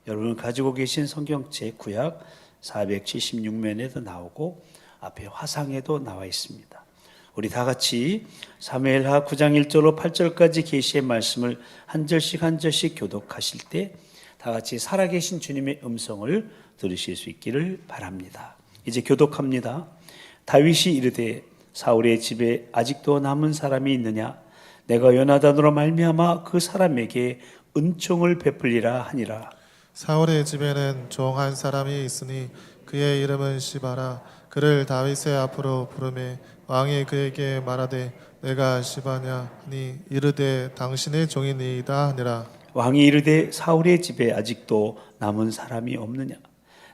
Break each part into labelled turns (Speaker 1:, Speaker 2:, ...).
Speaker 1: 여러분 가지고 계신 성경책 구약 476면에도 나오고 앞에 화상에도 나와 있습니다. 우리 다 같이 사무엘하 9장 1절로 8절까지 계시의 말씀을 한 절씩 한 절씩 교독하실 때 다 같이 살아계신 주님의 음성을 들으실 수 있기를 바랍니다. 이제 교독합니다. 다윗이 이르되 사울의 집에 아직도 남은 사람이 있느냐? 내가 요나단으로 말미암아 그 사람에게 은총을 베풀리라 하니라.
Speaker 2: 사울의 집에는 종 한 사람이 있으니 그의 이름은 시바라. 그를 다윗의 앞으로 부르매 왕이 그에게 말하되 내가 시바냐 하니 이르되 당신의 종이니이다 하니라.
Speaker 1: 왕이 이르되 사울의 집에 아직도 남은 사람이 없느냐?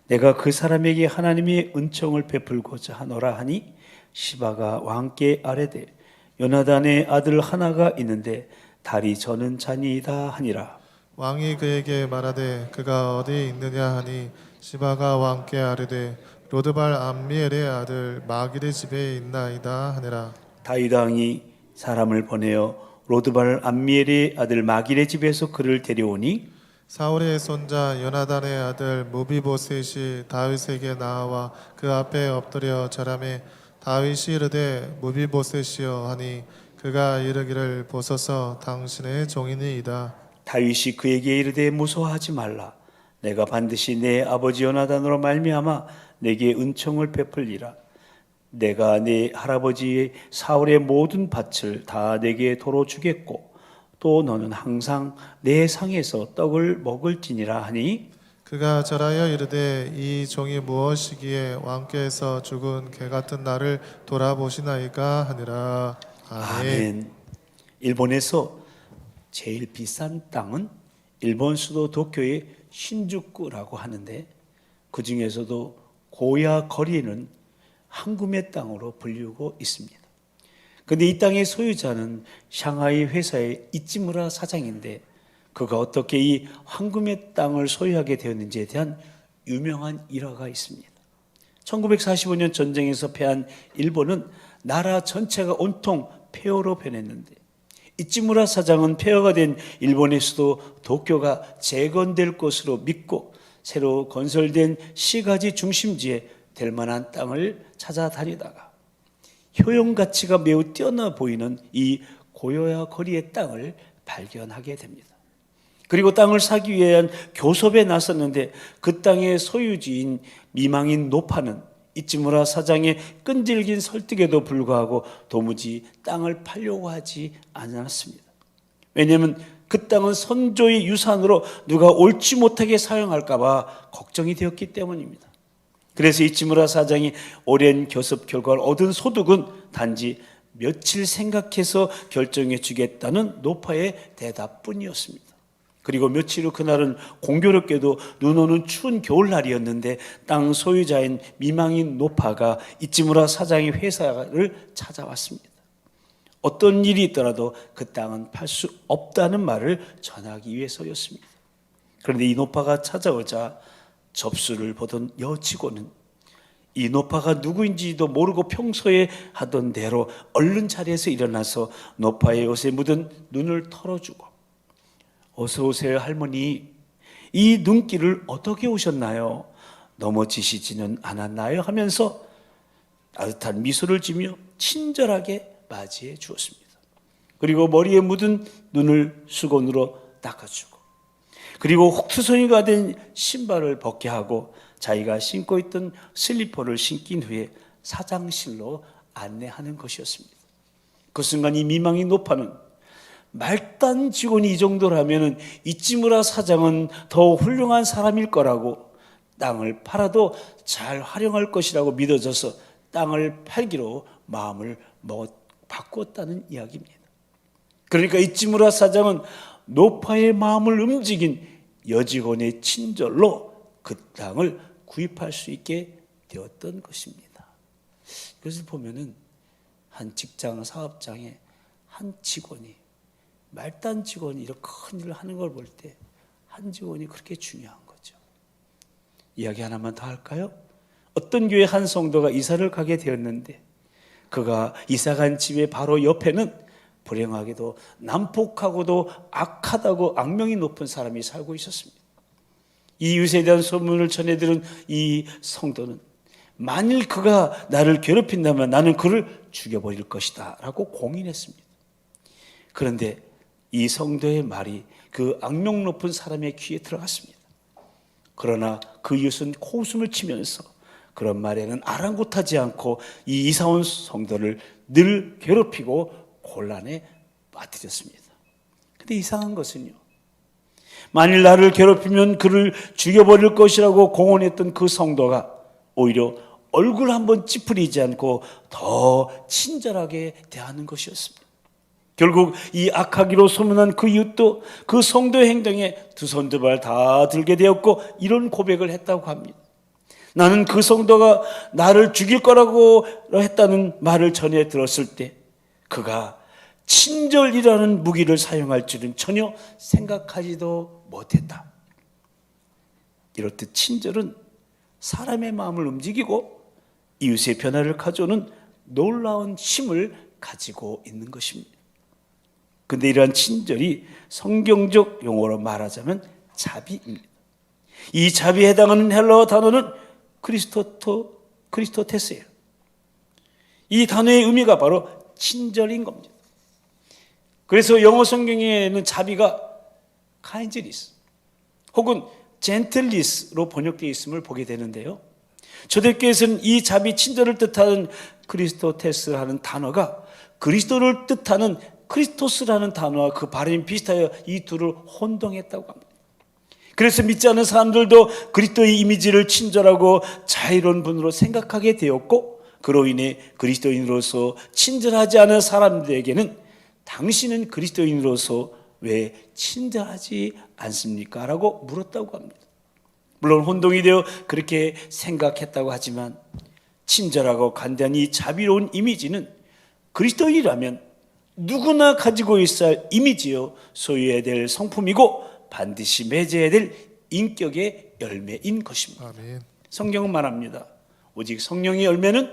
Speaker 1: 내가 그 사람에게 하나님의 은총을 베풀고자 하노라 하니 시바가 왕께 아뢰되 요나단의 아들 하나가 있는데 다리 저는 자니이다 하니라.
Speaker 2: 왕이 그에게 말하되 그가 어디 있느냐 하니 시바가 왕께 아뢰되 로드발 암미엘의 아들 마길의 집에 있나이다 하니라.
Speaker 1: 다윗 왕이 사람을 보내어 로드발 암미엘의 아들 마길의 집에서 그를 데려오니
Speaker 2: 사울의 손자 요나단의 아들 무비보셋이 다윗에게 나와 그 앞에 엎드려 절하매 다윗이 이르되 무비보셋이여 하니 그가 이르기를 보소서 당신의 종이니이다.
Speaker 1: 다윗이 그에게 이르되 무서워하지 말라. 내가 반드시 내 아버지 요나단으로 말미암아 내게 은총을 베풀리라. 내가 내 할아버지 사울의 모든 밭을 다 내게 도로 주겠고 또 너는 항상 내 상에서 떡을 먹을지니라 하니
Speaker 2: 그가 절하여 이르되 이 종이 무엇이기에 왕께서 죽은 개 같은 나를 돌아보시나이까 하니라.
Speaker 1: 아멘. 일본에서 제일 비싼 땅은 일본 수도 도쿄의 신주쿠라고 하는데 그 중에서도 고야 거리는 황금의 땅으로 불리고 있습니다. 그런데 이 땅의 소유자는 샹하이 회사의 이찌무라 사장인데 그가 어떻게 이 황금의 땅을 소유하게 되었는지에 대한 유명한 일화가 있습니다. 1945년 전쟁에서 패한 일본은 나라 전체가 온통 폐허로 변했는데 이찌무라 사장은 폐허가 된 일본의 수도 도쿄가 재건될 것으로 믿고 새로 건설된 시가지 중심지에 될 만한 땅을 찾아다니다가 효용 가치가 매우 뛰어나 보이는 이 고요야 거리의 땅을 발견하게 됩니다. 그리고 땅을 사기 위한 교섭에 나섰는데 그 땅의 소유주인 미망인 노파는 이찌무라 사장의 끈질긴 설득에도 불구하고 도무지 땅을 팔려고 하지 않았습니다. 왜냐하면 그 땅은 선조의 유산으로 누가 옳지 못하게 사용할까 봐 걱정이 되었기 때문입니다. 그래서 이찌무라 사장이 오랜 교섭 결과 얻은 소득은 단지 며칠 생각해서 결정해 주겠다는 노파의 대답뿐이었습니다. 그리고 며칠 후 그날은 공교롭게도 눈 오는 추운 겨울날이었는데 땅 소유자인 미망인 노파가 이찌무라 사장의 회사를 찾아왔습니다. 어떤 일이 있더라도 그 땅은 팔 수 없다는 말을 전하기 위해서였습니다. 그런데 이 노파가 찾아오자 접수를 보던 여직원은 이 노파가 누구인지도 모르고 평소에 하던 대로 얼른 자리에서 일어나서 노파의 옷에 묻은 눈을 털어주고 어서 오세요 할머니, 이 눈길을 어떻게 오셨나요? 넘어지시지는 않았나요? 하면서 따뜻한 미소를 지며 친절하게 맞이해 주었습니다. 그리고 머리에 묻은 눈을 수건으로 닦아주고 그리고 혹투성이가 된 신발을 벗게 하고 자기가 신고 있던 슬리퍼를 신긴 후에 사장실로 안내하는 것이었습니다. 그 순간 이 미망인 노파는 말단 직원이 이 정도라면 이찌무라 사장은 더 훌륭한 사람일 거라고 땅을 팔아도 잘 활용할 것이라고 믿어져서 땅을 팔기로 마음을 바꿨다는 이야기입니다. 그러니까 이찌무라 사장은 노파의 마음을 움직인 여직원의 친절로 그 땅을 구입할 수 있게 되었던 것입니다. 그래서 보면은 한 직장 사업장에 한 직원이 말단 직원이 이렇게 큰 일을 하는 걸 볼 때 한 직원이 그렇게 중요한 거죠. 이야기 하나만 더 할까요? 어떤 교회 한 성도가 이사를 가게 되었는데 그가 이사간 집의 바로 옆에는 불행하게도 난폭하고도 악하다고 악명이 높은 사람이 살고 있었습니다. 이웃에 대한 소문을 전해들은 이 성도는 만일 그가 나를 괴롭힌다면 나는 그를 죽여버릴 것이다 라고 공인했습니다. 그런데 이 성도의 말이 그 악명 높은 사람의 귀에 들어갔습니다. 그러나 그 이웃은 코웃음을 치면서 그런 말에는 아랑곳하지 않고 이 이사온 성도를 늘 괴롭히고 곤란에 빠뜨렸습니다. 근데 이상한 것은요, 만일 나를 괴롭히면 그를 죽여버릴 것이라고 공언했던 그 성도가 오히려 얼굴 한번 찌푸리지 않고 더 친절하게 대하는 것이었습니다. 결국 이 악하기로 소문난 그 이웃도 그 성도의 행동에 두 손 두 발 다 들게 되었고 이런 고백을 했다고 합니다. 나는 그 성도가 나를 죽일 거라고 했다는 말을 전해 들었을 때 그가 친절이라는 무기를 사용할 줄은 전혀 생각하지도 못했다. 이렇듯 친절은 사람의 마음을 움직이고 이웃의 변화를 가져오는 놀라운 힘을 가지고 있는 것입니다. 근데 이러한 친절이 성경적 용어로 말하자면 자비입니다. 이 자비에 해당하는 헬라어 단어는 크리스토테스예요. 이 단어의 의미가 바로 친절인 겁니다. 그래서 영어 성경에는 자비가 kindness 혹은 gentleness로 번역되어 있음을 보게 되는데요. 초대교회에서는 이 자비 친절을 뜻하는 크리스토테스라는 단어가 그리스도를 뜻하는 크리스토스라는 단어와 그 발음이 비슷하여 이 둘을 혼동했다고 합니다. 그래서 믿지 않는 사람들도 그리스도의 이미지를 친절하고 자유로운 분으로 생각하게 되었고 그로 인해 그리스도인으로서 친절하지 않은 사람들에게는 당신은 그리스도인으로서 왜 친절하지 않습니까? 라고 물었다고 합니다. 물론 혼동이 되어 그렇게 생각했다고 하지만 친절하고 간단한 이 자비로운 이미지는 그리스도인이라면 누구나 가지고 있어야 할 이미지요 소유해야 될 성품이고 반드시 맺어야 될 인격의 열매인 것입니다.
Speaker 2: 아멘.
Speaker 1: 성경은 말합니다. 오직 성령의 열매는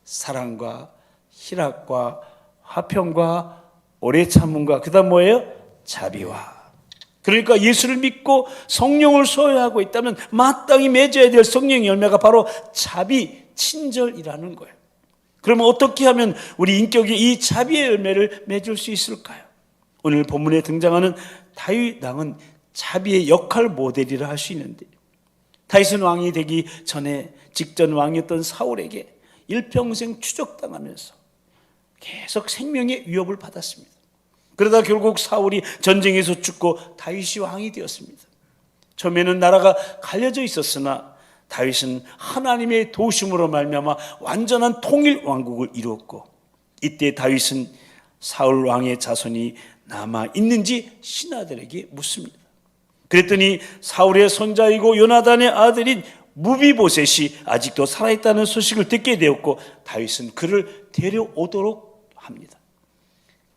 Speaker 1: 사랑과 희락과 화평과 오래 참음과 그다음 뭐예요? 자비와. 그러니까 예수를 믿고 성령을 소유하고 있다면 마땅히 맺어야 될 성령의 열매가 바로 자비, 친절이라는 거예요. 그러면 어떻게 하면 우리 인격이 이 자비의 열매를 맺을 수 있을까요? 오늘 본문에 등장하는 다윗 왕은 자비의 역할 모델이라 할 수 있는데 다윗은 왕이 되기 전에 직전 왕이었던 사울에게 일평생 추적당하면서 계속 생명의 위협을 받았습니다. 그러다 결국 사울이 전쟁에서 죽고 다윗이 왕이 되었습니다. 처음에는 나라가 갈려져 있었으나 다윗은 하나님의 도우심으로 말미암아 완전한 통일 왕국을 이루었고 이때 다윗은 사울 왕의 자손이 남아 있는지 신하들에게 묻습니다. 그랬더니 사울의 손자이고 요나단의 아들인 무비보셋이 아직도 살아있다는 소식을 듣게 되었고 다윗은 그를 데려오도록 합니다.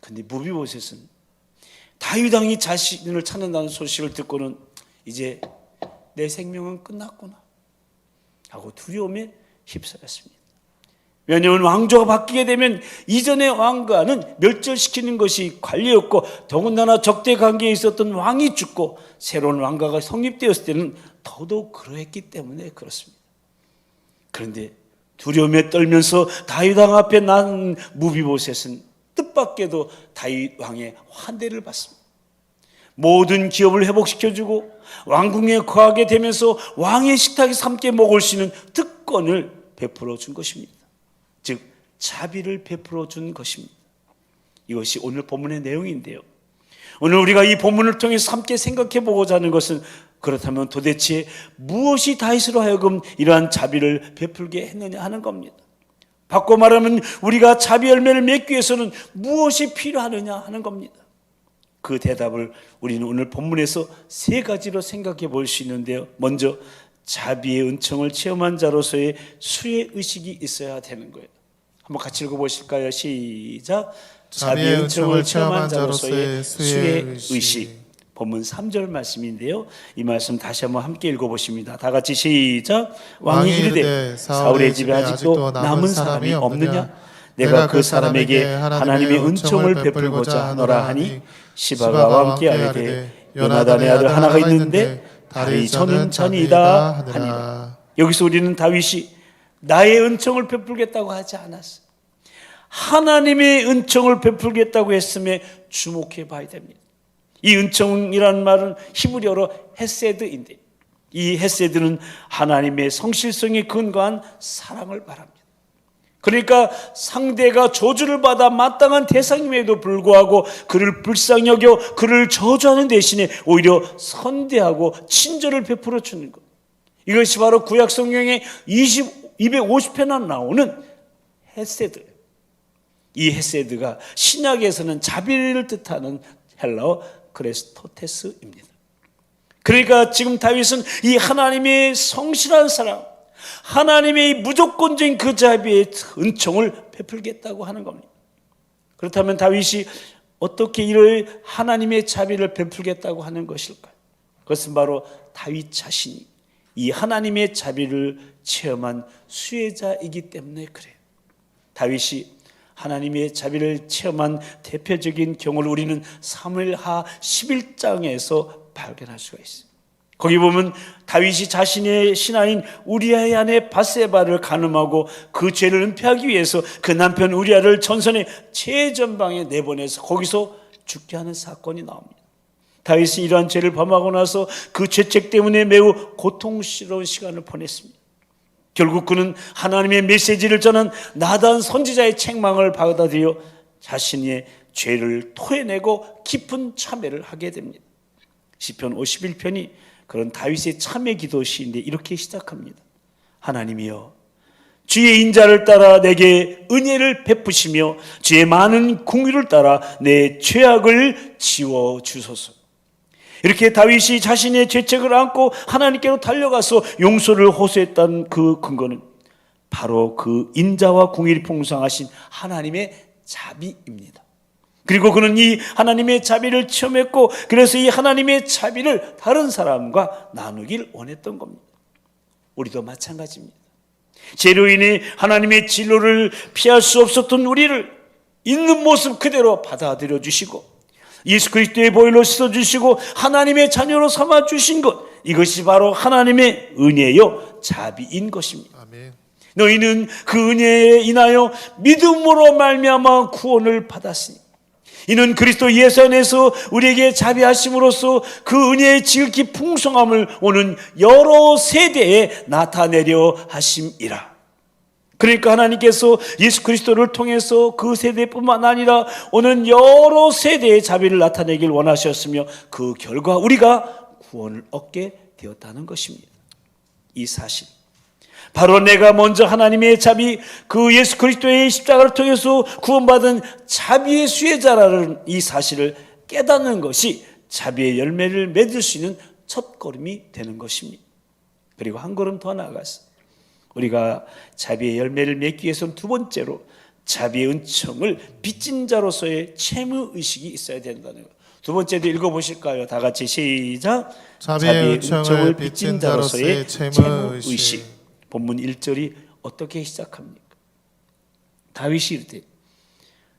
Speaker 1: 근데 무비보셋은 다윗 왕이 자신을 찾는다는 소식을 듣고는 이제 내 생명은 끝났구나 하고 두려움에 휩싸였습니다. 왜냐하면 왕조가 바뀌게 되면 이전의 왕과는 멸절시키는 것이 관리였고 더군다나 적대 관계에 있었던 왕이 죽고 새로운 왕가가 성립되었을 때는 더더욱 그러했기 때문에 그렇습니다. 그런데 두려움에 떨면서 다윗 왕 앞에 난 무비보셋은 뜻밖에도 다윗 왕의 환대를 받습니다. 모든 기업을 회복시켜주고 왕궁에 거하게 되면서 왕의 식탁에서 함께 먹을 수 있는 특권을 베풀어 준 것입니다. 즉 자비를 베풀어 준 것입니다. 이것이 오늘 본문의 내용인데요. 오늘 우리가 이 본문을 통해서 함께 생각해 보고자 하는 것은 그렇다면 도대체 무엇이 다윗으로 하여금 이러한 자비를 베풀게 했느냐 하는 겁니다. 바꿔 말하면 우리가 자비 열매를 맺기 위해서는 무엇이 필요하느냐 하는 겁니다. 그 대답을 우리는 오늘 본문에서 세 가지로 생각해 볼 수 있는데요. 먼저 자비의 은총을 체험한 자로서의 수혜 의식이 있어야 되는 거예요. 한번 같이 읽어보실까요? 시작. 자비의 은총을 체험한 자로서의 수혜 의식. 본문 3절 말씀인데요. 이 말씀 다시 한번 함께 읽어보십니다. 다 같이 시작. 왕이 이르되 사울의 집에 아직도 남은 사람이 없느냐? 내가 그 사람에게 하나님의 은총을 베풀고자 하노라 하니 시바가 왕께 아뢰되 요나단의 아들 하나가 있는데
Speaker 2: 다리 저는 잔이다 하니라.
Speaker 1: 여기서 우리는 다윗이 나의 은총을 베풀겠다고 하지 않았어요. 하나님의 은총을 베풀겠다고 했음에 주목해 봐야 됩니다. 이 은총이라는 말은 히브리어로 헤세드인데, 이 헤세드는 하나님의 성실성에 근거한 사랑을 말합니다. 그러니까 상대가 저주를 받아 마땅한 대상임에도 불구하고 그를 불쌍히 여겨 그를 저주하는 대신에 오히려 선대하고 친절을 베풀어 주는 것, 이것이 바로 구약 성경에 250회나 나오는 헤세드예요. 이 헤세드가 신약에서는 자비를 뜻하는 헬라어 크레스토테스입니다. 그러니까 지금 다윗은 이 하나님의 성실한 사랑, 하나님의 무조건적인 그 자비의 은총을 베풀겠다고 하는 겁니다. 그렇다면 다윗이 어떻게 이를 하나님의 자비를 베풀겠다고 하는 것일까요? 그것은 바로 다윗 자신이 이 하나님의 자비를 체험한 수혜자이기 때문에 그래요. 다윗이 하나님의 자비를 체험한 대표적인 경우를 우리는 사무엘하 11장에서 발견할 수가 있어요. 거기 보면 다윗이 자신의 신하인 우리아의 아내 밧세바를 간음하고 그 죄를 은폐하기 위해서 그 남편 우리아를 전선의 최전방에 내보내서 거기서 죽게 하는 사건이 나옵니다. 다윗은 이러한 죄를 범하고 나서 그 죄책 때문에 매우 고통스러운 시간을 보냈습니다. 결국 그는 하나님의 메시지를 전한 나단 선지자의 책망을 받아들여 자신의 죄를 토해내고 깊은 참회를 하게 됩니다. 시편 51편이 그런 다윗의 참회 기도 시인데 이렇게 시작합니다. 하나님이여, 주의 인자를 따라 내게 은혜를 베푸시며 주의 많은 긍휼을 따라 내 죄악을 지워 주소서. 이렇게 다윗이 자신의 죄책을 안고 하나님께로 달려가서 용서를 호소했던 그 근거는 바로 그 인자와 긍휼이 풍성하신 하나님의 자비입니다. 그리고 그는 이 하나님의 자비를 체험했고, 그래서 이 하나님의 자비를 다른 사람과 나누길 원했던 겁니다. 우리도 마찬가지입니다. 죄로 인해 하나님의 진로를 피할 수 없었던 우리를 있는 모습 그대로 받아들여 주시고 예수 그리스도의 보혈로 씻어주시고 하나님의 자녀로 삼아주신 것, 이것이 바로 하나님의 은혜요 자비인 것입니다.
Speaker 2: 아멘.
Speaker 1: 너희는 그 은혜에 인하여 믿음으로 말미암아 구원을 받았으니 이는 그리스도 예수 안에서 우리에게 자비하심으로써 그 은혜의 지극히 풍성함을 오는 여러 세대에 나타내려 하심이라. 그러니까 하나님께서 예수 그리스도를 통해서 그 세대뿐만 아니라 오는 여러 세대의 자비를 나타내길 원하셨으며 그 결과 우리가 구원을 얻게 되었다는 것입니다. 이 사실, 바로 내가 먼저 하나님의 자비, 그 예수 그리스도의 십자가를 통해서 구원받은 자비의 수혜자라는 이 사실을 깨닫는 것이 자비의 열매를 맺을 수 있는 첫걸음이 되는 것입니다. 그리고 한 걸음 더 나아가서 우리가 자비의 열매를 맺기 위해서는 두 번째로 자비의 은총을 빚진 자로서의 채무의식이 있어야 된다는 것. 두 번째도 읽어보실까요? 다 같이 시작.
Speaker 2: 자비의 은총을 빚진 자로서의 채무의식.
Speaker 1: 본문 1절이 어떻게 시작합니까? 다윗이 이르되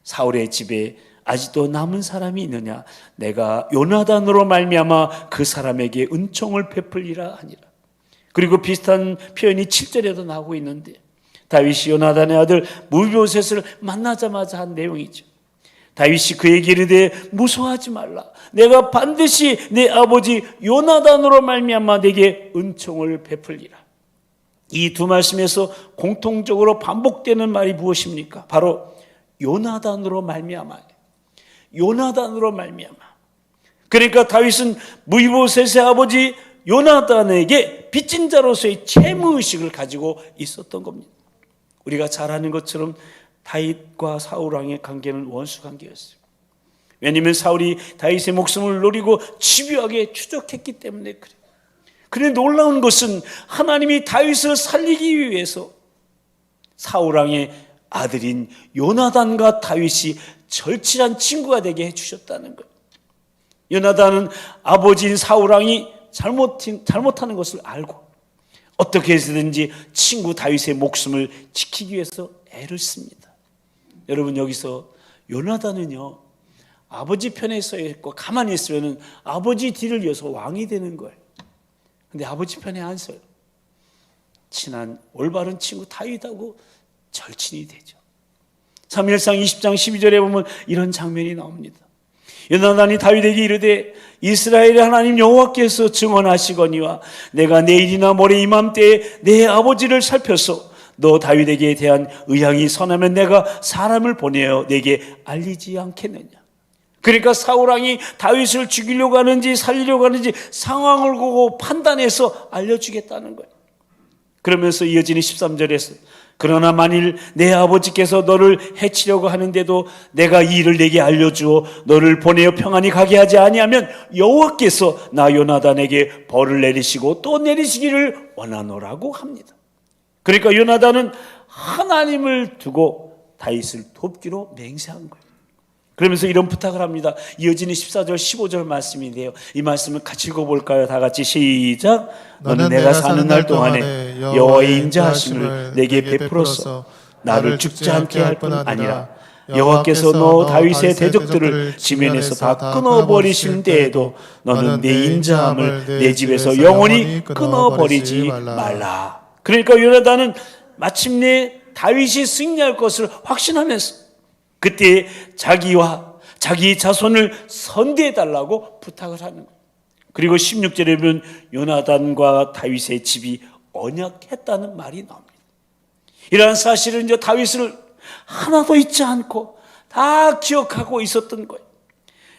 Speaker 1: 사울의 집에 아직도 남은 사람이 있느냐? 내가 요나단으로 말미암아 그 사람에게 은총을 베풀리라 하니라. 그리고 비슷한 표현이 7절에도 나오고 있는데 다윗이 요나단의 아들 무비보셋을 만나자마자 한 내용이죠. 다윗이 그에게 이르되 무서워하지 말라. 내가 반드시 내 아버지 요나단으로 말미암아 내게 은총을 베풀리라. 이 두 말씀에서 공통적으로 반복되는 말이 무엇입니까? 바로 요나단으로 말미암아. 요나단으로 말미암아. 그러니까 다윗은 무비보셋의 아버지 요나단에게 빚진 자로서의 채무의식을 가지고 있었던 겁니다. 우리가 잘 아는 것처럼 다윗과 사울 왕의 관계는 원수 관계였어요. 왜냐하면 사울이 다윗의 목숨을 노리고 집요하게 추적했기 때문에 그래요. 그런데 놀라운 것은 하나님이 다윗을 살리기 위해서 사울 왕의 아들인 요나단과 다윗이 절친한 친구가 되게 해주셨다는 거예요. 요나단은 아버지인 사울 왕이 잘못하는 것을 알고 어떻게 해서든지 친구 다윗의 목숨을 지키기 위해서 애를 씁니다. 여러분, 여기서 요나단은요 아버지 편에 서 있고 가만히 있으면 아버지 뒤를 이어서 왕이 되는 거예요. 근데 아버지 편에 안 서요. 친한 올바른 친구 다윗하고 절친이 되죠. 사무엘상 20장 12절에 보면 이런 장면이 나옵니다. 요나단이 다윗에게 이르되 이스라엘의 하나님 여호와께서 증언하시거니와 내가 내일이나 모레 이맘때에 내 아버지를 살펴서 너 다윗에게 대한 의향이 선하면 내가 사람을 보내어 내게 알리지 않겠느냐. 그러니까 사울왕이 다윗을 죽이려고 하는지 살리려고 하는지 상황을 보고 판단해서 알려주겠다는 거예요. 그러면서 이어지는 13절에서 그러나 만일 내 아버지께서 너를 해치려고 하는데도 내가 이 일을 내게 알려주어 너를 보내어 평안히 가게 하지 아니하면 여호와께서 나 요나단에게 벌을 내리시고 또 내리시기를 원하노라고 합니다. 그러니까 요나단은 하나님을 두고 다윗을 돕기로 맹세한 거예요. 그러면서 이런 부탁을 합니다. 이어지는 14절 15절 말씀인데요, 이 말씀을 같이 읽어볼까요? 다 같이 시작. 너는 내가 사는 날 동안에 여호와의 인자하심을 내게 베풀어서 나를 죽지 않게 할 뿐 아니라 여호와께서 너 다윗의 대적들을 지면에서 다 끊어버리시는 때에도 너는 내 인자함을 내 집에서 영원히 끊어버리지 말라. 그러니까 요나단은 마침내 다윗이 승리할 것을 확신하면서 그때 자기와 자기 자손을 선대해달라고 부탁을 하는 거예요. 그리고 16절에 보면 요나단과 다윗의 집이 언약했다는 말이 나옵니다. 이러한 사실은 이제 다윗을 하나도 잊지 않고 다 기억하고 있었던 거예요.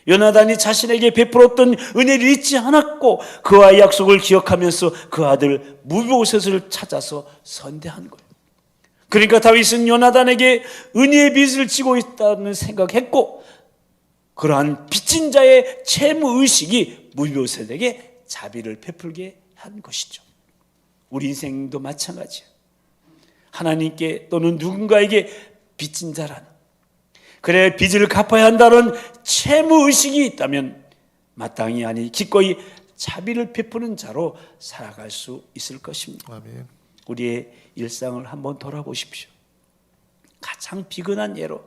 Speaker 1: 요나단이 자신에게 베풀었던 은혜를 잊지 않았고 그와의 약속을 기억하면서 그 아들 무보셋을 찾아서 선대한 거예요. 그러니까 다윗은 요나단에게 은혜의 빚을 지고 있다는 생각했고 그러한 빚진 자의 채무의식이 무보셋에게 자비를 베풀게 한 것이죠. 우리 인생도 마찬가지예요. 하나님께 또는 누군가에게 빚진 자라는, 그래 빚을 갚아야 한다는 채무의식이 있다면 마땅히 아니 기꺼이 자비를 베푸는 자로 살아갈 수 있을 것입니다.
Speaker 2: 아멘.
Speaker 1: 우리의 일상을 한번 돌아보십시오. 가장 비근한 예로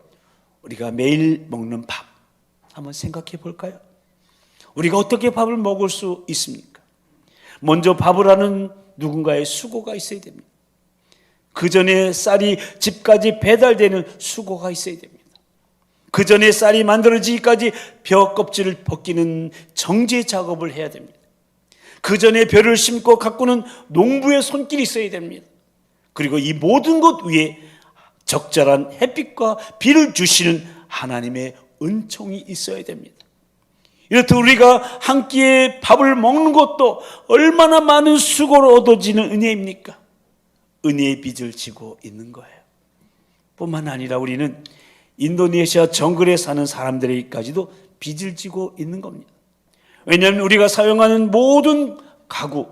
Speaker 1: 우리가 매일 먹는 밥 한번 생각해 볼까요? 우리가 어떻게 밥을 먹을 수 있습니까? 먼저 밥을 하는 누군가의 수고가 있어야 됩니다. 그 전에 쌀이 집까지 배달되는 수고가 있어야 됩니다. 그 전에 쌀이 만들어지기까지 벼 껍질을 벗기는 정제 작업을 해야 됩니다. 그 전에 벼를 심고 가꾸는 농부의 손길이 있어야 됩니다. 그리고 이 모든 것 위에 적절한 햇빛과 비를 주시는 하나님의 은총이 있어야 됩니다. 이렇듯 우리가 한 끼의 밥을 먹는 것도 얼마나 많은 수고로 얻어지는 은혜입니까? 은혜의 빚을 지고 있는 거예요. 뿐만 아니라 우리는 인도네시아 정글에 사는 사람들에게까지도 빚을 지고 있는 겁니다. 왜냐하면 우리가 사용하는 모든 가구,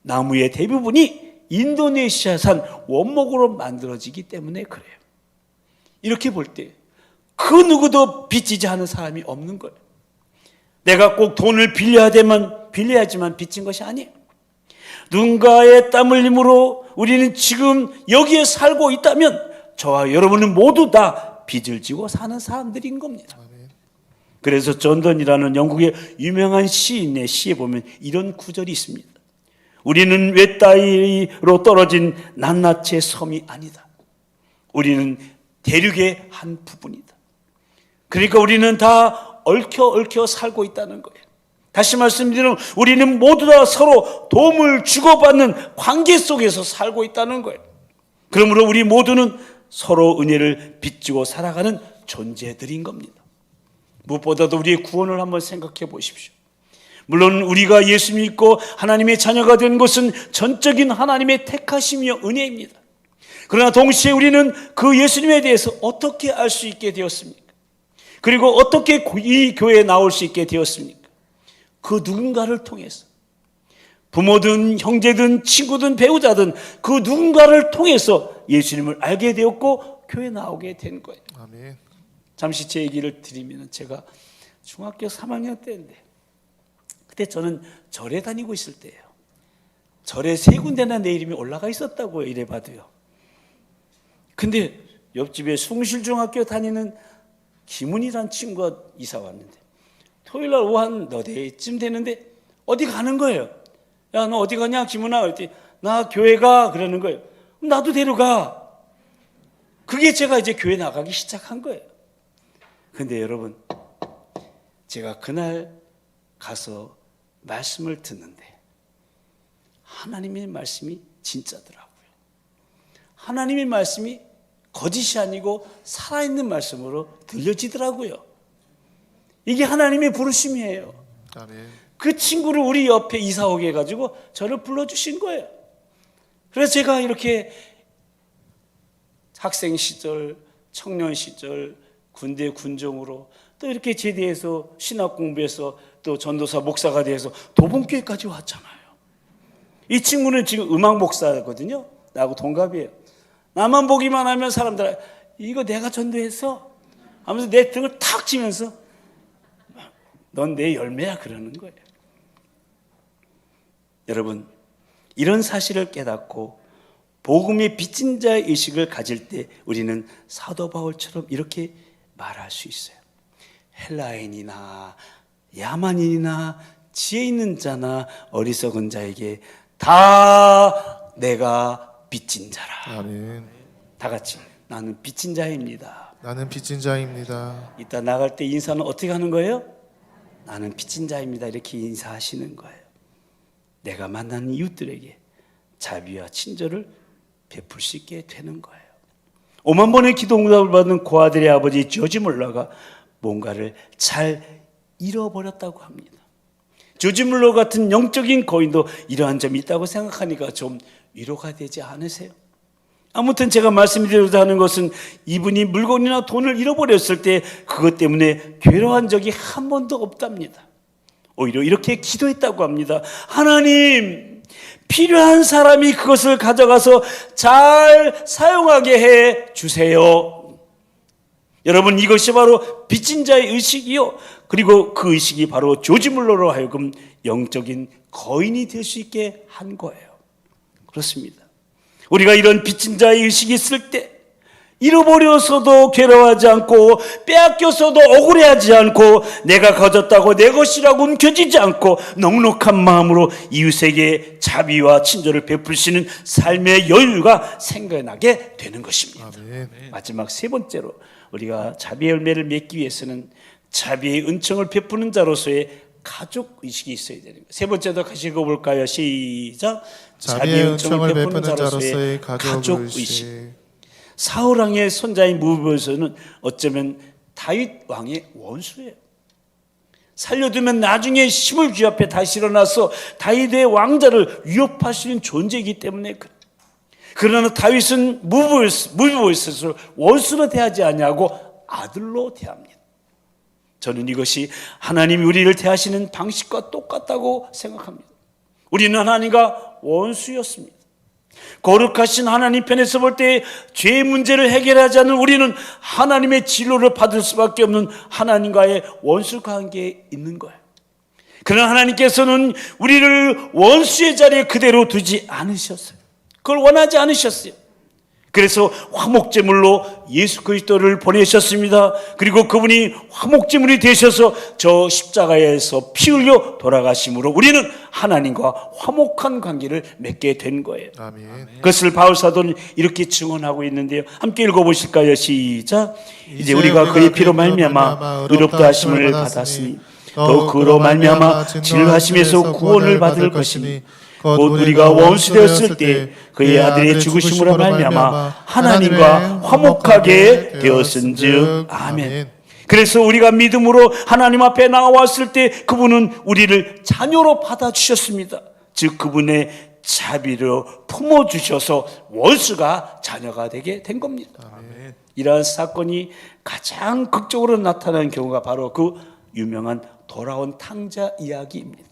Speaker 1: 나무의 대부분이 인도네시아산 원목으로 만들어지기 때문에 그래요. 이렇게 볼 때 그 누구도 빚지지 않은 사람이 없는 거예요. 내가 꼭 돈을 빌려야지만 빚진 것이 아니에요. 누군가의 땀 흘림으로 우리는 지금 여기에 살고 있다면 저와 여러분은 모두 다 빚을 지고 사는 사람들인 겁니다. 그래서 존던이라는 영국의 유명한 시인의 시에 보면 이런 구절이 있습니다. 우리는 외따위로 떨어진 낱낱의 섬이 아니다. 우리는 대륙의 한 부분이다. 그러니까 우리는 다 얽혀 살고 있다는 거예요. 다시 말씀드리면 우리는 모두 다 서로 도움을 주고받는 관계 속에서 살고 있다는 거예요. 그러므로 우리 모두는 서로 은혜를 빚지고 살아가는 존재들인 겁니다. 무엇보다도 우리의 구원을 한번 생각해 보십시오. 물론 우리가 예수 믿고 하나님의 자녀가 된 것은 전적인 하나님의 택하심이요 은혜입니다. 그러나 동시에 우리는 그 예수님에 대해서 어떻게 알 수 있게 되었습니까? 그리고 어떻게 이 교회에 나올 수 있게 되었습니까? 그 누군가를 통해서, 부모든 형제든 친구든 배우자든 그 누군가를 통해서 예수님을 알게 되었고 교회에 나오게 된 거예요.
Speaker 2: 아멘.
Speaker 1: 잠시 제 얘기를 드리면 제가 중학교 3학년 때인데 그때 저는 절에 다니고 있을 때예요. 절에 3군데나 내 이름이 올라가 있었다고요. 이래 봐도요. 근데 옆집에 숭실중학교 다니는 김은이란 친구가 이사 왔는데 토요일날 오후 한 너댓쯤 되는데 어디 가는 거예요. 야, 너 어디 가냐, 김은아? 그랬더니 나 교회 가. 그러는 거예요. 나도 데려가. 그게 제가 이제 교회 나가기 시작한 거예요. 근데 여러분, 제가 그날 가서 말씀을 듣는데 하나님의 말씀이 진짜더라고요. 하나님의 말씀이 거짓이 아니고 살아있는 말씀으로 들려지더라고요. 이게 하나님의 부르심이에요.
Speaker 2: 아멘.
Speaker 1: 그 친구를 우리 옆에 이사 오게 해가지고 저를 불러주신 거예요. 그래서 제가 이렇게 학생 시절, 청년 시절, 군대 군종으로 또 이렇게 제대해서 신학 공부해서 또 전도사 목사가 돼서 도봉교회까지 왔잖아요. 이 친구는 지금 음악 목사거든요. 나하고 동갑이에요. 나만 보기만 하면 사람들 이거 내가 전도했어 하면서 내 등을 탁 치면서 넌 내 열매야 그러는 거예요. 여러분, 이런 사실을 깨닫고 복음의 빚진 자의 의식을 가질 때 우리는 사도 바울처럼 이렇게 말할 수 있어요. 헬라인이나 야만인이나 지혜 있는 자나 어리석은 자에게 다 내가 빚진 자라.
Speaker 2: 아멘.
Speaker 1: 다 같이 나는 빚진 자입니다.
Speaker 2: 나는 빚진 자입니다.
Speaker 1: 이따 나갈 때 인사는 어떻게 하는 거예요? 나는 빚진 자입니다. 이렇게 인사하시는 거예요. 내가 만나는 이웃들에게 자비와 친절을 베풀 수 있게 되는 거예요. 5만 번의 기도 응답을 받은 그 아들의 아버지 조지 물러가 뭔가를 잘 잃어버렸다고 합니다. 조지 물러 같은 영적인 거인도 이러한 점이 있다고 생각하니까 좀 위로가 되지 않으세요? 아무튼 제가 말씀드리고자 하는 것은 이분이 물건이나 돈을 잃어버렸을 때 그것 때문에 괴로워한 적이 한 번도 없답니다. 오히려 이렇게 기도했다고 합니다. 하나님, 필요한 사람이 그것을 가져가서 잘 사용하게 해 주세요. 여러분, 이것이 바로 빚진 자의 의식이요, 그리고 그 의식이 바로 조지 물러로 하여금 영적인 거인이 될 수 있게 한 거예요. 그렇습니다. 우리가 이런 빚진 자의 의식이 있을 때 잃어버려서도 괴로워하지 않고 빼앗겨서도 억울해하지 않고 내가 가졌다고 내 것이라고 움켜쥐지 않고 넉넉한 마음으로 이웃에게 자비와 친절을 베풀시는 삶의 여유가 생겨나게 되는 것입니다.
Speaker 2: 아멘.
Speaker 1: 마지막 세 번째로 우리가 자비의 열매를 맺기 위해서는 자비의 은총을 베푸는 자로서의 가족 의식이 있어야 되는 거예요. 세 번째도 같이 읽어볼까요? 시작.
Speaker 2: 자비의 은총을 베푸는 자로서의 가족 의식.
Speaker 1: 사울 왕의 손자인 무비보셋은 어쩌면 다윗 왕의 원수예요. 살려두면 나중에 힘을 귀합해 다시 일어나서 다윗의 왕자를 위협할 수 있는 존재이기 때문에 그래. 그러나 다윗은 무비보셋을 원수로 대하지 아니하고 아들로 대합니다. 저는 이것이 하나님이 우리를 대하시는 방식과 똑같다고 생각합니다. 우리는 하나님과 원수였습니다. 거룩하신 하나님 편에서 볼 때 죄의 문제를 해결하지 않는 우리는 하나님의 진로를 받을 수밖에 없는 하나님과의 원수 관계에 있는 거예요. 그러나 하나님께서는 우리를 원수의 자리에 그대로 두지 않으셨어요. 그걸 원하지 않으셨어요. 그래서 화목제물로 예수 그리스도를 보내셨습니다. 그리고 그분이 화목제물이 되셔서 저 십자가에서 피 흘려 돌아가심으로 우리는 하나님과 화목한 관계를 맺게 된 거예요.
Speaker 2: 아멘.
Speaker 1: 그것을 바울 사도는 이렇게 증언하고 있는데요. 함께 읽어보실까요? 시작. 이제 우리가 그의 피로 말미암아 의롭다 하심을 받았으니 더욱 그로 말미암아 진노하심에서 구원을 받을 것이니 곧 우리가 원수 되었을 때 그의 아들의 죽으심으로 말미암아 하나님과 화목하게 되었은즉. 아멘. 그래서 우리가 믿음으로 하나님 앞에 나왔을 때 그분은 우리를 자녀로 받아주셨습니다. 즉 그분의 자비로 품어주셔서 원수가 자녀가 되게 된 겁니다.
Speaker 2: 아멘.
Speaker 1: 이러한 사건이 가장 극적으로 나타나는 경우가 바로 그 유명한 돌아온 탕자 이야기입니다.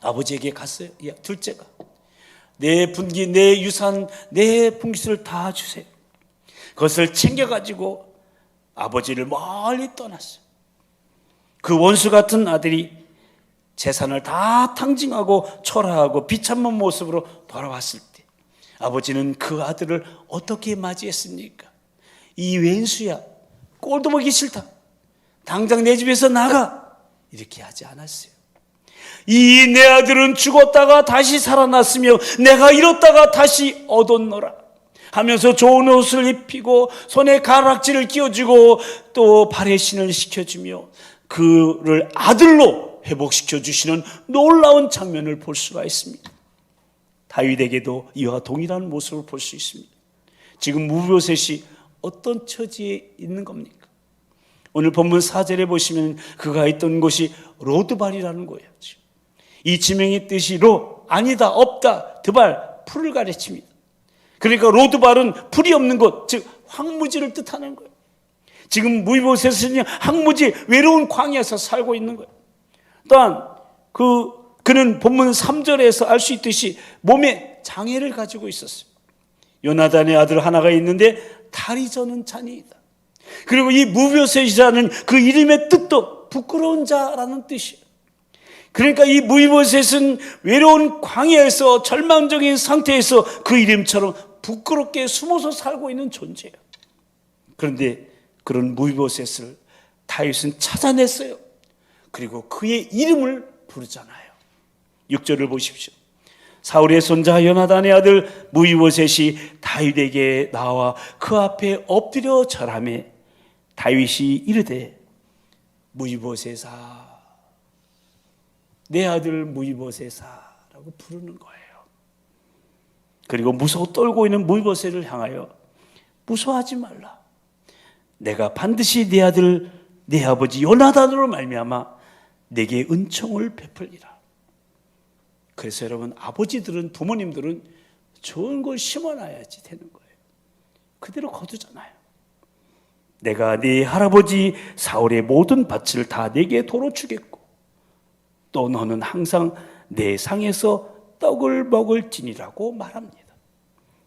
Speaker 1: 아버지에게 갔어요. 둘째가 내 분기, 내 유산, 내 풍기수를 다 주세요. 그것을 챙겨가지고 아버지를 멀리 떠났어요. 그 원수 같은 아들이 재산을 다 탕진하고 철화하고 비참한 모습으로 돌아왔을 때 아버지는 그 아들을 어떻게 맞이했습니까? 이 왼수야, 꼴도 보기 싫다, 당장 내 집에서 나가, 이렇게 하지 않았어요. 이 내 아들은 죽었다가 다시 살아났으며 내가 잃었다가 다시 얻었노라 하면서 좋은 옷을 입히고 손에 가락지를 끼워주고 또 발에 신을 시켜주며 그를 아들로 회복시켜 주시는 놀라운 장면을 볼 수가 있습니다. 다윗에게도 이와 동일한 모습을 볼 수 있습니다. 지금 무브요셋이 어떤 처지에 있는 겁니까? 오늘 본문 4절에 보시면 그가 있던 곳이 로드발이라는 거예요. 이 지명의 뜻이 아니다, 없다, 드발, 풀을 가르칩니다. 그러니까 로드발은 풀이 없는 곳, 즉 황무지를 뜻하는 거예요. 지금 무브요셋은 황무지 외로운 광야에서 살고 있는 거예요. 또한 그는 본문 3절에서 알 수 있듯이 몸에 장애를 가지고 있었어요. 요나단의 아들 하나가 있는데 다리 저는 자녀이다. 그리고 이 무브요셋이라는 그 이름의 뜻도 부끄러운 자라는 뜻이에요. 그러니까 이 무브요셋은 외로운 광야에서 절망적인 상태에서 그 이름처럼 부끄럽게 숨어서 살고 있는 존재예요. 그런데 그런 무브요셋을 다윗은 찾아냈어요. 그리고 그의 이름을 부르잖아요. 6절을 보십시오. 사울의 손자 요나단의 아들 무브요셋이 다윗에게 나와 그 앞에 엎드려 절하매 다윗이 이르되 무브요셋아, 내 아들 무브요셋아라고 부르는 거예요. 그리고 무서워 떨고 있는 무브요셋을 향하여 무서워하지 말라. 내가 반드시 네 아들 내 아버지 요나단으로 말미암아 내게 은총을 베풀리라. 그래서 여러분, 아버지들은, 부모님들은 좋은 걸 심어놔야지 되는 거예요. 그대로 거두잖아요. 내가 네 할아버지 사울의 모든 밭을 다 내게 도로 주겠고 또 너는 항상 내 상에서 떡을 먹을지니라고 말합니다.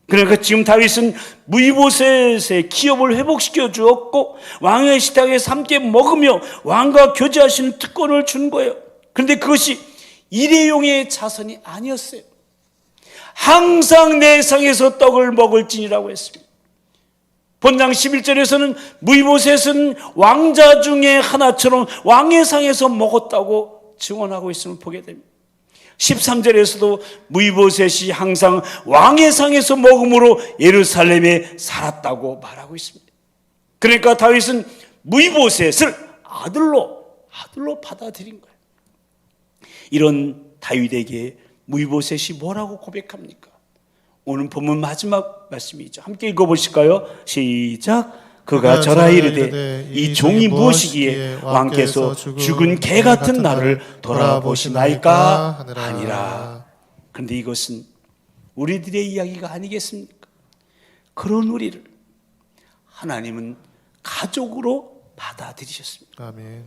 Speaker 1: 그러니까 지금 다윗은 무브요셋의 기업을 회복시켜 주었고 왕의 식탁에서 함께 먹으며 왕과 교제하시는 특권을 준 거예요. 그런데 그것이 일회용의 자선이 아니었어요. 항상 내 상에서 떡을 먹을지니라고 했습니다. 본장 11절에서는 무브요셋은 왕자 중에 하나처럼 왕의 상에서 먹었다고 증언하고 있음을 보게 됩니다. 13절에서도 무브요셋이 항상 왕의 상에서 먹음으로 예루살렘에 살았다고 말하고 있습니다. 그러니까 다윗은 무브요셋을 아들로 받아들인 거예요. 이런 다윗에게 무브요셋이 뭐라고 고백합니까? 오늘 본문 마지막 말씀이죠. 함께 읽어보실까요? 시작. 그가 절하 이르되 이 종이 무엇이기에 왕께서 죽은 개 같은 나를 돌아보시나이까 하니라. 그런데 이것은 우리들의 이야기가 아니겠습니까? 그런 우리를 하나님은 가족으로 받아들이셨습니다.
Speaker 2: 아멘.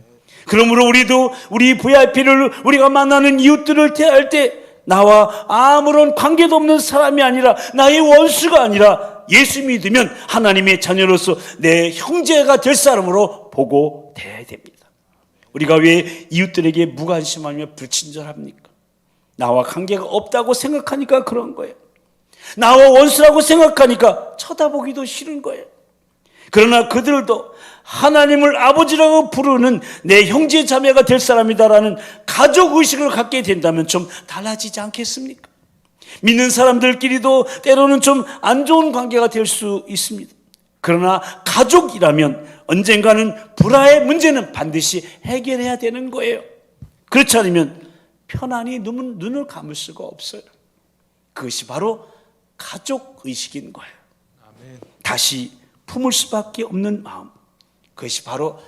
Speaker 1: 그러므로 우리도 우리 VIP를 우리가 만나는 이웃들을 대할 때 나와 아무런 관계도 없는 사람이 아니라 나의 원수가 아니라 예수 믿으면 하나님의 자녀로서 내 형제가 될 사람으로 보고 대해야 됩니다. 우리가 왜 이웃들에게 무관심하며 불친절합니까? 나와 관계가 없다고 생각하니까 그런 거예요. 나와 원수라고 생각하니까 쳐다보기도 싫은 거예요. 그러나 그들도 하나님을 아버지라고 부르는 내 형제 자매가 될 사람이다라는 가족의식을 갖게 된다면 좀 달라지지 않겠습니까? 믿는 사람들끼리도 때로는 좀 안 좋은 관계가 될 수 있습니다. 그러나 가족이라면 언젠가는 불화의 문제는 반드시 해결해야 되는 거예요. 그렇지 않으면 편안히 눈을 감을 수가 없어요. 그것이 바로 가족의식인 거예요. 다시 품을 수밖에 없는 마음, 그것이 바로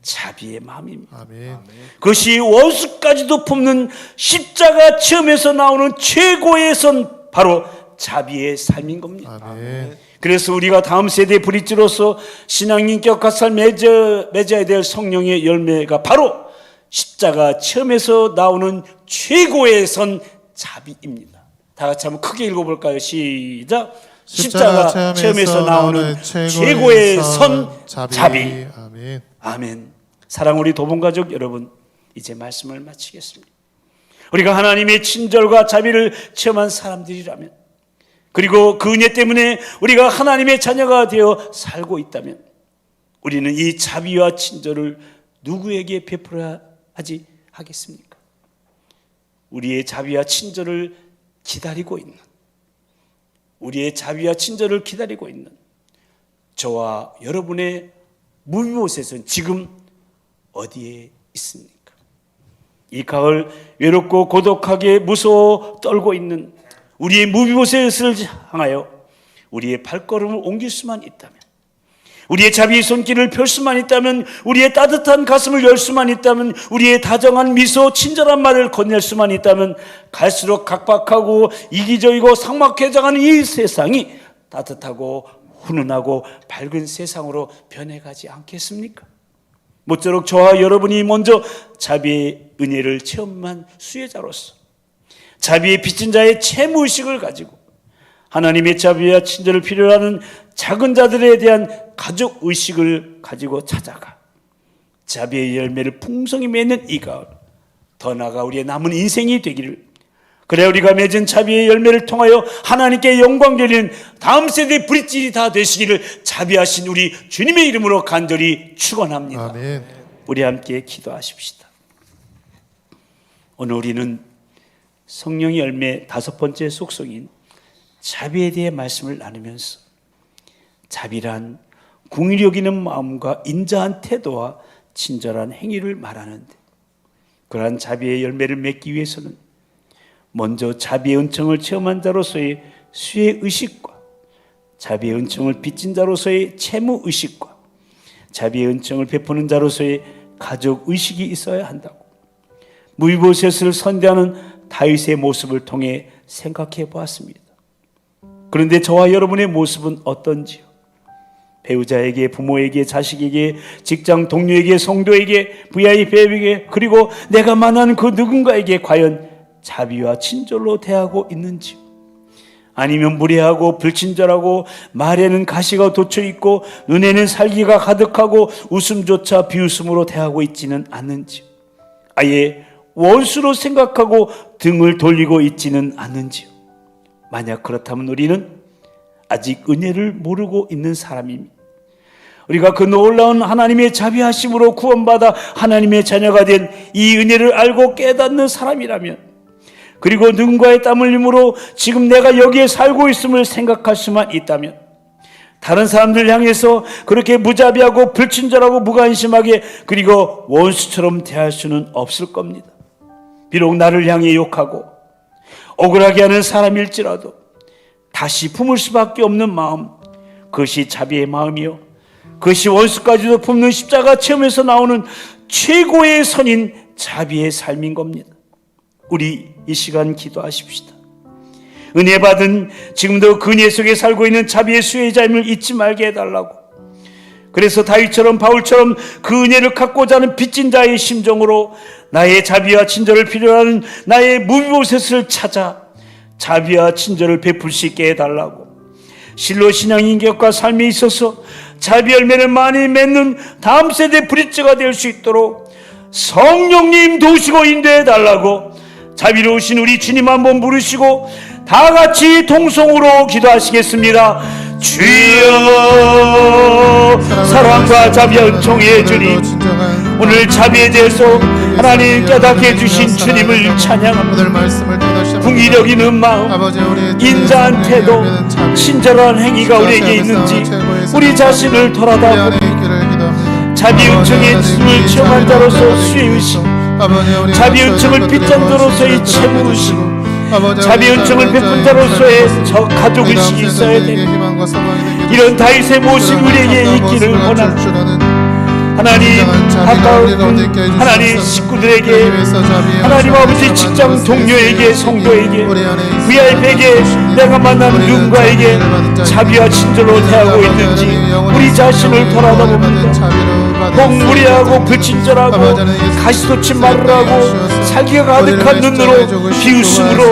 Speaker 1: 자비의 마음입니다.
Speaker 2: 아멘.
Speaker 1: 그것이 원수까지도 품는 십자가 체험에서 나오는 최고의 선, 바로 자비의 삶인 겁니다.
Speaker 2: 아멘.
Speaker 1: 그래서 우리가 다음 세대 브릿지로서 신앙인격 가살 맺어야 될 성령의 열매가 바로 십자가 체험에서 나오는 최고의 선, 자비입니다. 다 같이 한번 크게 읽어볼까요? 시작. 십자가 체험에서 나오는 최고의 선, 자비.
Speaker 2: 아멘.
Speaker 1: 아멘. 사랑 우리 도봉가족 여러분, 이제 말씀을 마치겠습니다. 우리가 하나님의 친절과 자비를 체험한 사람들이라면, 그리고 그 은혜 때문에 우리가 하나님의 자녀가 되어 살고 있다면, 우리는 이 자비와 친절을 누구에게 베풀어야 하겠습니까? 우리의 자비와 친절을 기다리고 있는, 우리의 자비와 친절을 기다리고 있는 저와 여러분의 무비보셋은 지금 어디에 있습니까? 이 가을 외롭고 고독하게 무서워 떨고 있는 우리의 무비보셋을 향하여 우리의 발걸음을 옮길 수만 있다면, 우리의 자비의 손길을 펼 수만 있다면, 우리의 따뜻한 가슴을 열 수만 있다면, 우리의 다정한 미소, 친절한 말을 건넬 수만 있다면 갈수록 각박하고 이기적이고 삭막해져가는 이 세상이 따뜻하고 훈훈하고 밝은 세상으로 변해가지 않겠습니까? 모쪼록 저와 여러분이 먼저 자비의 은혜를 체험한 수혜자로서 자비의 빚진 자의 채무의식을 가지고 하나님의 자비와 친절을 필요로 하는 작은 자들에 대한 가족의식을 가지고 찾아가 자비의 열매를 풍성히 맺는 이 가을, 더 나아가 우리의 남은 인생이 되기를, 그래 우리가 맺은 자비의 열매를 통하여 하나님께 영광 돌리는 다음 세대 브릿질이 다 되시기를 자비하신 우리 주님의 이름으로 간절히 축원합니다.
Speaker 2: 아멘.
Speaker 1: 우리 함께 기도하십시다. 오늘 우리는 성령의 열매 5번째 속성인 자비에 대해 말씀을 나누면서 자비란 궁휼히 여기는 마음과 인자한 태도와 친절한 행위를 말하는데, 그러한 자비의 열매를 맺기 위해서는 먼저 자비의 은총을 체험한 자로서의 수의 의식과 자비의 은총을 빚진 자로서의 채무 의식과 자비의 은총을 베푸는 자로서의 가족 의식이 있어야 한다고 무비보셋을 선대하는 다윗의 모습을 통해 생각해 보았습니다. 그런데 저와 여러분의 모습은 어떤지요? 배우자에게, 부모에게, 자식에게, 직장 동료에게, 성도에게, VIP에게, 그리고 내가 만난 그 누군가에게 과연 자비와 친절로 대하고 있는지요? 아니면 무례하고 불친절하고 말에는 가시가 돋쳐 있고 눈에는 살기가 가득하고 웃음조차 비웃음으로 대하고 있지는 않는지요? 아예 원수로 생각하고 등을 돌리고 있지는 않는지요? 만약 그렇다면 우리는 아직 은혜를 모르고 있는 사람입니다. 우리가 그 놀라운 하나님의 자비하심으로 구원받아 하나님의 자녀가 된 이 은혜를 알고 깨닫는 사람이라면, 그리고 누군가의 땀 흘림으로 지금 내가 여기에 살고 있음을 생각할 수만 있다면, 다른 사람들 향해서 그렇게 무자비하고 불친절하고 무관심하게 그리고 원수처럼 대할 수는 없을 겁니다. 비록 나를 향해 욕하고 억울하게 하는 사람일지라도 다시 품을 수밖에 없는 마음, 그것이 자비의 마음이요, 그것이 원수까지도 품는 십자가 체험에서 나오는 최고의 선인 자비의 삶인 겁니다. 우리 이 시간 기도하십시다. 은혜 받은, 지금도 그 은혜 속에 살고 있는 자비의 수혜자임을 잊지 말게 해달라고. 그래서 다윗처럼 바울처럼 그 은혜를 갖고자 하는 빚진 자의 심정으로 나의 자비와 친절을 필요로 하는 나의 무비보셋을 찾아 자비와 친절을 베풀 수 있게 해달라고. 실로 신앙 인격과 삶에 있어서 자비 열매를 많이 맺는 다음 세대 브릿지가 될 수 있도록 성령님 도우시고 인도해달라고 자비로우신 우리 주님 한번 부르시고 다 같이 통성으로 기도하시겠습니다. 주여, 사랑과 자비와 은총의 주님, 오늘 자비에 대해서 하나님 깨닫게 해주신 주님을 찬양합니다. 궁휼히 여기는 마음, 인자한 태도, 친절한 행위가 우리에게 있는지 우리 자신을 돌아다보고 자비 은총의 힘을 체험한 자로서 수의 의식, 자비 은총을 빚진 자로서의 채무 의식, 자비 은총을 베푼 자로서의 저 가족 의식이 있어야 됩니다. 이런 다윗의 모습이 우리에게 있기를 원합니다. 하나님, 가까운 하나님 식구들에게, 하나님 아버지 직장 동료에게, 성도에게, VIP에게, 내가 만난 누군가에게 자비와 친절로 대하고 있는지 우리 자신을 돌아다봅니다. 혹 무례하고 불친절하고 가시돋친 말을 하고 살기가 가득한 눈으로 비웃음으로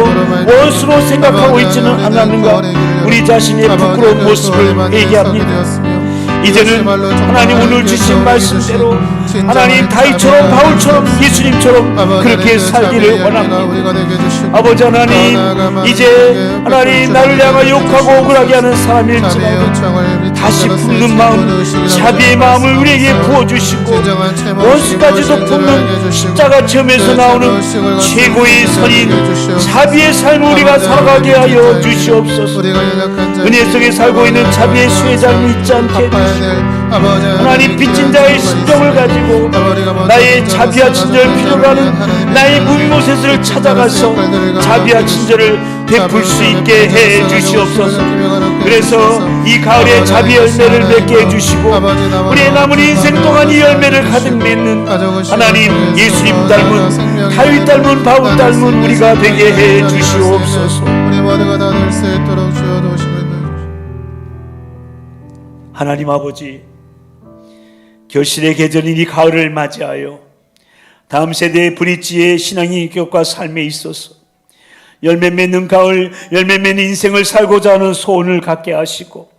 Speaker 1: 원수로 생각하고 있지는 않았는가, 우리 자신의 부끄러운 모습을 얘기합니다. 이제는 하나님 오늘 주신 말씀대로 하나님 다윗처럼 바울처럼 예수님처럼 그렇게 살기를 원합니다. 아버지 하나님, 이제 하나님 나를 향하여 욕하고 억울하게 하는 사람일지라도 다시 품는 마음, 자비의 마음을 우리에게 부어주시고 원수까지도 품는 십자가 체험에서 나오는 최고의 선인 자비의 삶을 우리가 살아가게 하여 주시옵소서. 은혜 속에 살고 있는 자비의 수혜자를 잊지 않게 해주시고 하나님 빚진 자의 심정을 가지고 나의 자비와 친절을 필요로 하는 나의 무비모셋을 찾아가서 자비와 친절을 베풀 수 있게 해 주시옵소서. 그래서 이 가을에 자비 열매를 맺게 해주시고 우리의 남은 인생 동안 이 열매를 가득 맺는 하나님 예수님 닮은 다윗 닮은 바울 닮은 우리가 되게 해 주시옵소서.
Speaker 2: 우리 모두가 다 될 수 있도록 주여 도우시면
Speaker 1: 하나님 아버지, 결실의 계절인 이 가을을 맞이하여 다음 세대의 브릿지의 신앙의 인격과 삶에 있어서 열매 맺는 가을, 열매 맺는 인생을 살고자 하는 소원을 갖게 하시고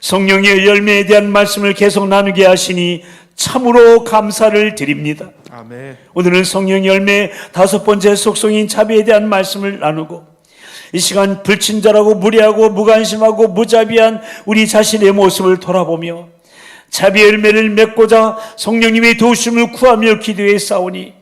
Speaker 1: 성령의 열매에 대한 말씀을 계속 나누게 하시니 참으로 감사를 드립니다.
Speaker 2: 아멘.
Speaker 1: 오늘은 성령 열매 5번째 속성인 자비에 대한 말씀을 나누고 이 시간 불친절하고 무례하고 무관심하고 무자비한 우리 자신의 모습을 돌아보며 자비의 열매를 맺고자 성령님의 도우심을 구하며 기도에 싸우니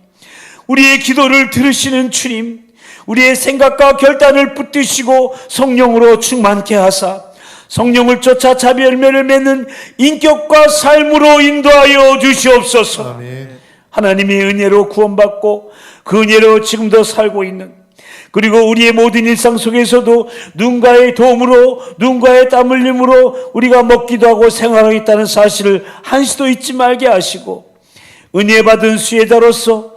Speaker 1: 우리의 기도를 들으시는 주님, 우리의 생각과 결단을 붙드시고 성령으로 충만케 하사 성령을 쫓아 자비 열매를 맺는 인격과 삶으로 인도하여 주시옵소서.
Speaker 2: 아멘.
Speaker 1: 하나님의 은혜로 구원받고 그 은혜로 지금도 살고 있는, 그리고 우리의 모든 일상 속에서도 누군가의 도움으로 누군가의 땀 흘림으로 우리가 먹기도 하고 생활하고 있다는 사실을 한시도 잊지 말게 하시고 은혜 받은 수혜자로서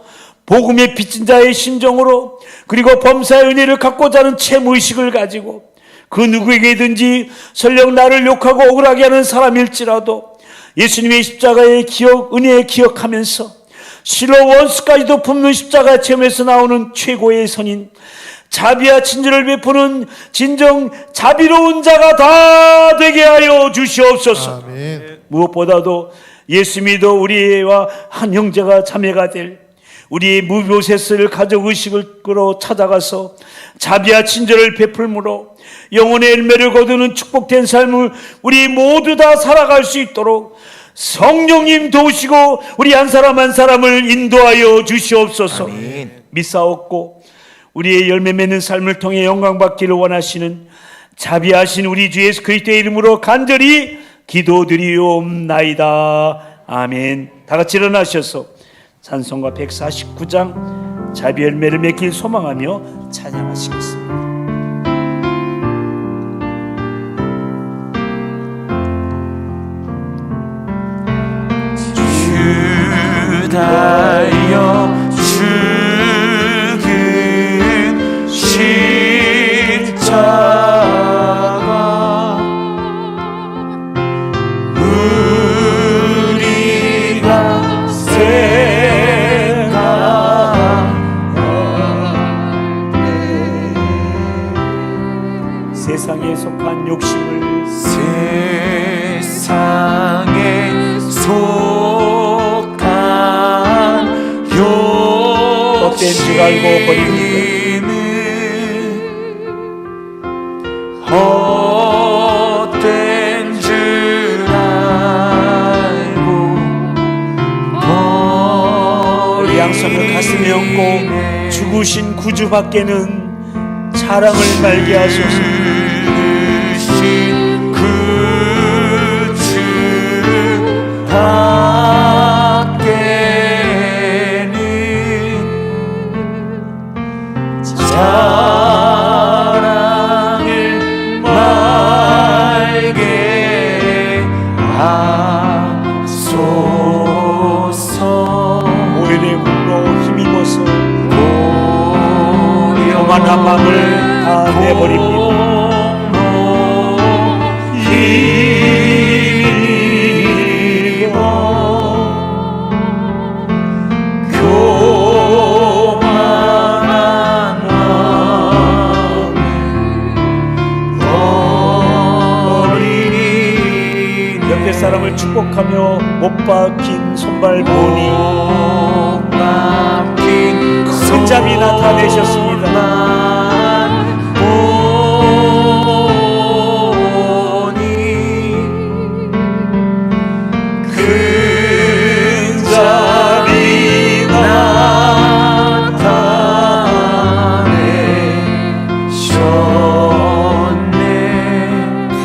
Speaker 1: 복음의 빚진 자의 심정으로 그리고 범사의 은혜를 갖고자 하는 채무의식을 가지고 그 누구에게든지 설령 나를 욕하고 억울하게 하는 사람일지라도 예수님의 십자가의 기억, 은혜에 기억하면서 실로 원수까지도 품는 십자가 체험에서 나오는 최고의 선인 자비와 친절을 베푸는 진정 자비로운 자가 다 되게 하여 주시옵소서.
Speaker 2: 아멘.
Speaker 1: 무엇보다도 예수 믿어 우리와 한 형제가 자매가 될 우리의 무비모셋을 가족 의식으로 찾아가서 자비와 친절을 베풀므로 영혼의 열매를 거두는 축복된 삶을 우리 모두 다 살아갈 수 있도록 성령님 도우시고 우리 한 사람 한 사람을 인도하여 주시옵소서. 믿사옵고 우리의 열매 맺는 삶을 통해 영광 받기를 원하시는 자비하신 우리 주 예수 그리스도의 이름으로 간절히 기도드리옵나이다. 아멘. 다 같이 일어나셔서 찬송가 149장 자비 열매를 맺길 소망하며 찬양하시겠습니다.
Speaker 3: 주다여 죽은 십자가 우리가 생각할 때
Speaker 1: 세상에 속한 욕심을
Speaker 3: 세상에 속한
Speaker 1: 헛된 줄 알고 버립니다.
Speaker 3: 헛된 줄 알고
Speaker 1: 우리 양손을 가슴에 얹고 죽으신 구주 밖에는 자랑을 말게 하소서.
Speaker 3: 죽으신 구주 밖에는 자랑을 말게 하소서.
Speaker 1: 오일의 굴로 힘입어서
Speaker 3: 오만한
Speaker 1: 마음을 다 내버립니다. 옆에 사람을 축복하며 못 박힌 손발 보니 큰 잠이 나타내셨습니다.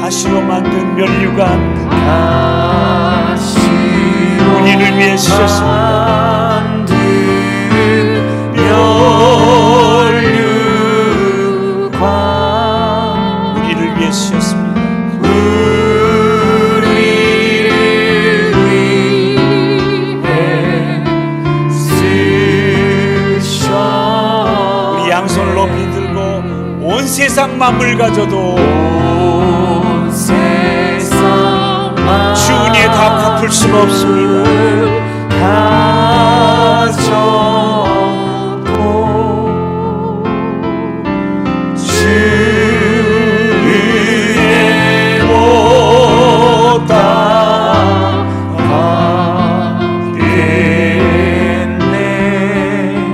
Speaker 1: 가시로 만든 면류관 우리를 위해 쓰셨습니다. 우리를 위해 쓰셨습니다. 우리 양손을 높이 들고 온 세상 만물 가져도 주 은혜 다 갚을 수가 없습니다.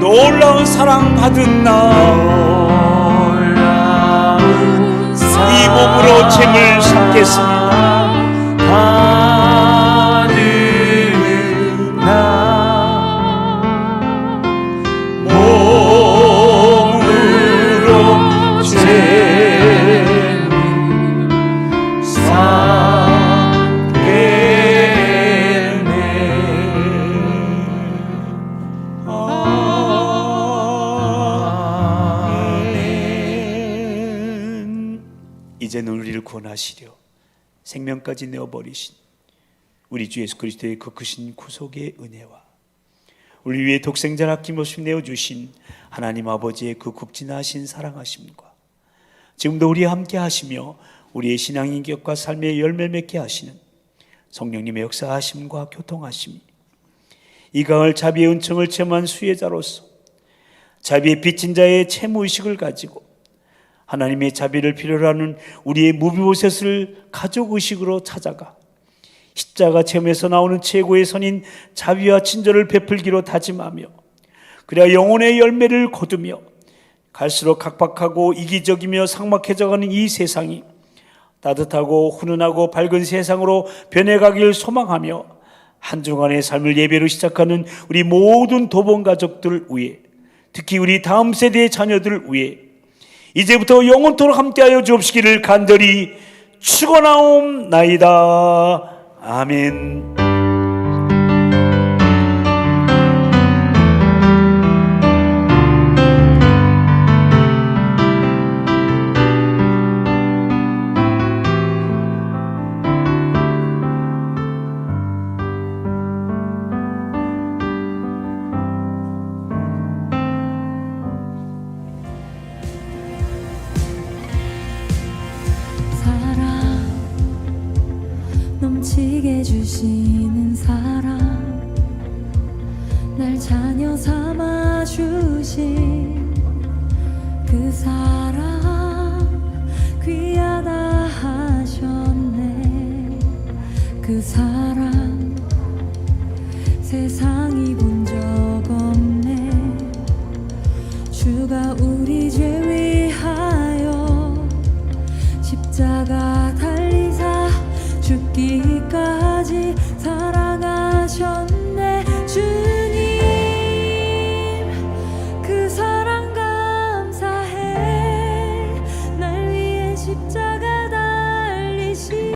Speaker 1: 놀라운 사랑 받은 나 이 몸으로 잼을 삼겠습니다. 이제는 우리를 구원하시려 생명까지 내어버리신 우리 주 예수 그리스도의 그 크신 구속의 은혜와 우리 위해 독생자를 아낌없이 내어주신 하나님 아버지의 그 극진하신 사랑하심과 지금도 우리와 함께 하시며 우리의 신앙 인격과 삶의 열매 맺게 하시는 성령님의 역사하심과 교통하심이 이 강을 자비의 은총을 체험한 수혜자로서 자비의 빚진 자의 채무의식을 가지고 하나님의 자비를 필요로 하는 우리의 무비보셋을 가족의식으로 찾아가 십자가 체험에서 나오는 최고의 선인 자비와 친절을 베풀기로 다짐하며 그래야 영혼의 열매를 거두며 갈수록 각박하고 이기적이며 삭막해져가는 이 세상이 따뜻하고 훈훈하고 밝은 세상으로 변해가길 소망하며 한 주간의 삶을 예배로 시작하는 우리 모든 도본 가족들을 위해 특히 우리 다음 세대의 자녀들을 위해 이제부터 영원토록 함께하여 주옵시기를 간절히 축원하옵나이다. 아멘.
Speaker 4: 넘치게 주시는 사랑 날 자녀 삼아 주신 그 사랑 귀하다 하셨네. 그 사랑